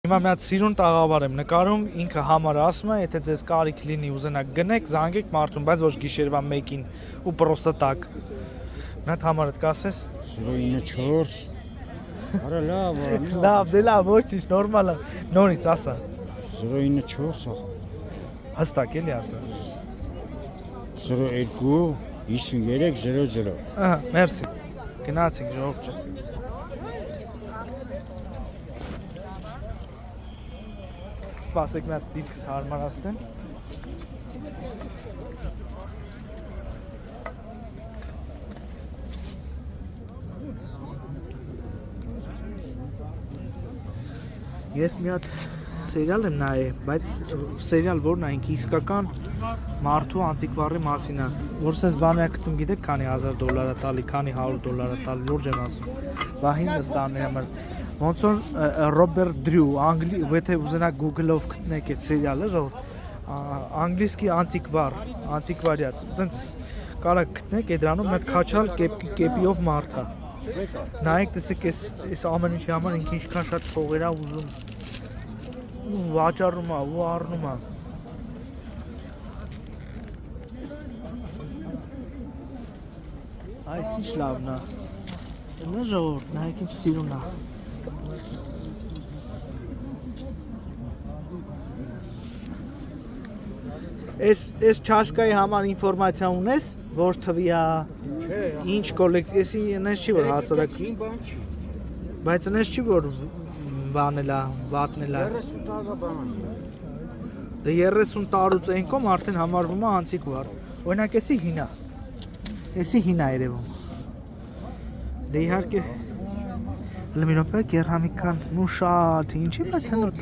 Հիմա մի հատ սիրուն տաղավար եմ նկարում, ինքը համար ասում է, եթե ձեզ կարիք լինի ուզենաք գնեք, զանգեք մարդուն, բայց ոչ գիշերվա 1-ին ու պրոստը տակ։ Մի հատ համարդ կասես։ 094 Արա լավ, Լավ, դե լավ, ոչինչ, նորմալ է։ Նորից ասա։ 094 Հստակ էլի ասա։ 02 5300 Ահա, մերսի։ Գնացինք ժողովուրդ ջան։ Սպասեք մի հատ դիրքս հարմարացնեմ։ Ես մի հատ սերիալ եմ նայել, բայց սերիալ որն է, ինքը իսկական մարդու անտիկվարի մասին է, որ սենց բան է գտնում, գիտեք, քանի $1000 տալի, քանի $100 տալի, լուրջ եմ ասում։ Վահին նստանների համար ոնց որ Ռոբերտ Դրյու, եթե ուզենաք Google-ով գտնեք այդ սերիալը, անգլիսկի անտիկվարիատ, այտենց կարակ գտնեք, այդ դրանում մեծ քաչալ կեպիով մարդ է։ Նայեք, տեսեք, այս ամեն ինչի համար ինքը ինչքան շատ փողեր է ուզում, ու վաճառում է, ու առնում է։ Այս ինչ լավն է։ Նա ժողովուրդ, նայեք ինչ սիրուն է։ Այս չաշկայի համար ինֆորմացիա ունես, որ թվի է, ինչ կոլեկտիվ, ես չի որ հասարակ, բայց ես չի որ բանել է, վատնել է։ 30 տարվա բան է։ Դե 30 տարուց ենքոմ արդեն համարվում է անտիկվար։ Օրինակ էսի հին է։ Էսի հին է երևում։ Դե իհարկե լմինոպե կերամիկան ու շատ ինչի բայց հնոտ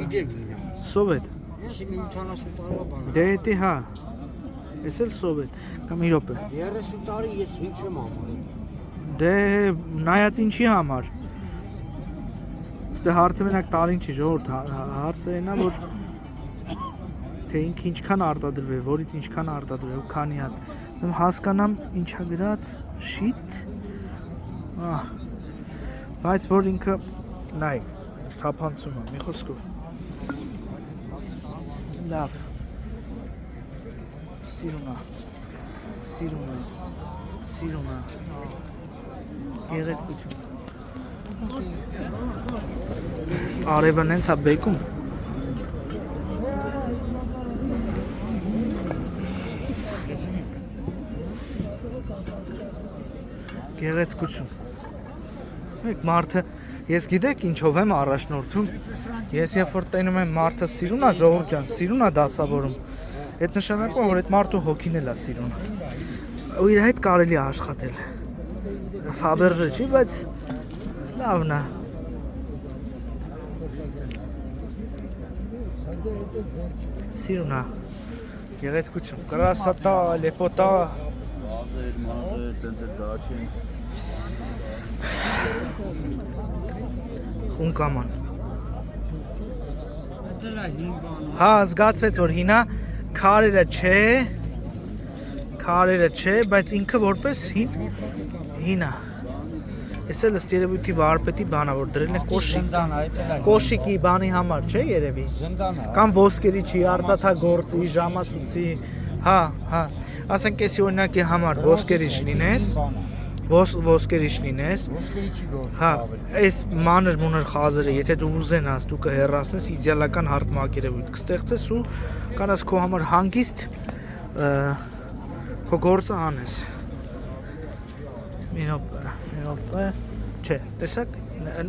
սովետ։ Ես 70 տարվա բան է։ Դե էտի հա։ Ես էլ սովետ կամ իրոպե։ 30 տարի ես ինչ եմ անում։ Դե նայած ինչի համար։ Ստե հարցը մենակ տարին չի ժողովուրդ, հարցը այնա որ թե ինքը ինչքան արտադրվել, որից ինչքան արտադրվել, քանի հատ։ Ուսում հասկանամ ինչա գրած շիտ։ Բայց որ ինքը նայեք, թափանցում է, մի խոսքով։ Լավ։ Սիրուն է։ Գեղեցկություն։ Արևն հենց է բեկում։ Գեղեցկություն։ Մեկ մարդը, ես գիտեք ինչով եմ առաջնորդում, ես երբ որ տենում եմ մարդը սիրուն է ժողովուրդ ջան, սիրուն է դասավորում, այդ նշանակում է, որ այդ մարդու հոգին էլ է սիրուն, ու իր հետ կարելի է աշխատել, Ֆաբերժը չի, բայց լավն է, սիրուն է, գեղեցկություն, կրասատա, լեպոտա, Մազեր, տենց է դաչին խունկաման։ Դա հին բան է։ Հա, զգացվեց որ հինա, քարերը չէ, բայց ինքը որպես հինա։ Ես էլ ըստ երևույթի վարպետի բանա, որ դրել է Զնդան է, դա է։ կոշիկի բանի համար, չէ երևի։ Զնդան է։ Կամ ոսկերիչի, արծաթագործի, ժամացույցի, հա, ասենք էսի օրինակի համար ոսկերիչ լինես, ոսկերիչ լինես, Ոսկերիչի գործ։ հա, այս մանր խազերը, եթե դու ուզենաս, դու կհեռացնես, իդեալական հարթ մակերևույթ կստեղծես ու կանաս քո համար հանգիստ քո գործը անես։ Մինոպե, չէ, տեսակ,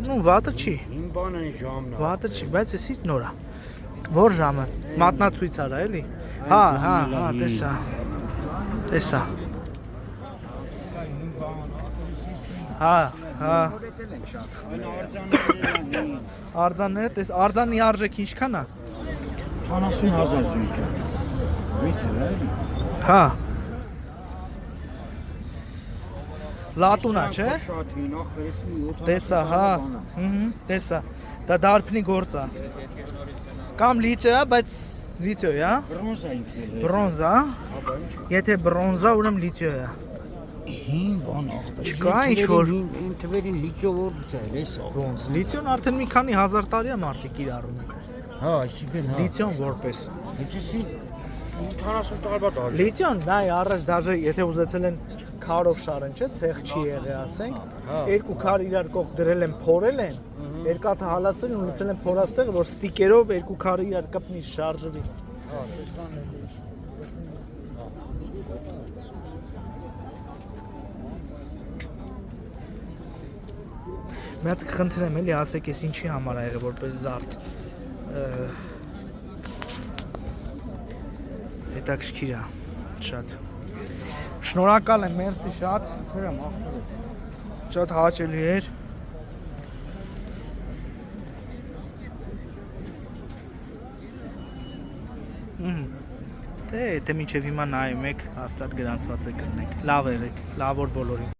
նու վատը չի, Հին բան են ժամն է։ վատը չի, բայց էսի նորա։ Որ ժամը, մատնացույց արա էլի։ Հա, տեսա։ Հա։ Այն արձանները Արձանները տես, արձանի արժեք ինչքան է։ 70,000 զույգ է։ Վիցը էլի։ Հա։ Լատունա, չէ։ Շատ հին, ախրես մի 70 Տեսա, հա։ Տեսա։ Դա դարբնի գործ է։ Կամ լիթիո է, բայց լիթիո է, հա։ Բրոնզա ինքն է։ Բրոնզա։ Եթե բրոնզա, ուրեմն լիթիո է։ Հին բան ախպեր։ Չկա ինչ-որ- Իմ թվերին լիճովորից է էս։ Ոնց լիթիոն արդեն մի քանի հազար տարի է մարդիկ իրարում են։ Հա, այսինքն հա։ Լիթիոն որպես Լիճեսի 80 տարվա դար։ լիթիոն նայ առաջ դաժե եթե ուզեցել են քարով շարեն, չէ՞, ցեղ չի եղել, ասենք։ Երկու քար իրար կողք դրել են, փորել են։ Երկաթը հալածել են, ունեցել են փորաստեղ, որ ստիկերով երկու քարը իրար կպնի, շարժվի։ Մի հատ կխնդրեմ էլի, ասեք, ես ինչի համար ա եղել որպես զարդ։ Հետաքրքիր է, շատ։ Շնորհակալ եմ, մերսի շատ։ Քրեմ ախպերս։ Շատ հաճելի էր։ Դե, եթե մինչև հիմա նայում եք, հաստատ գրանցված է կլինեք։ Լավ եղեք, լավ օր բոլորին։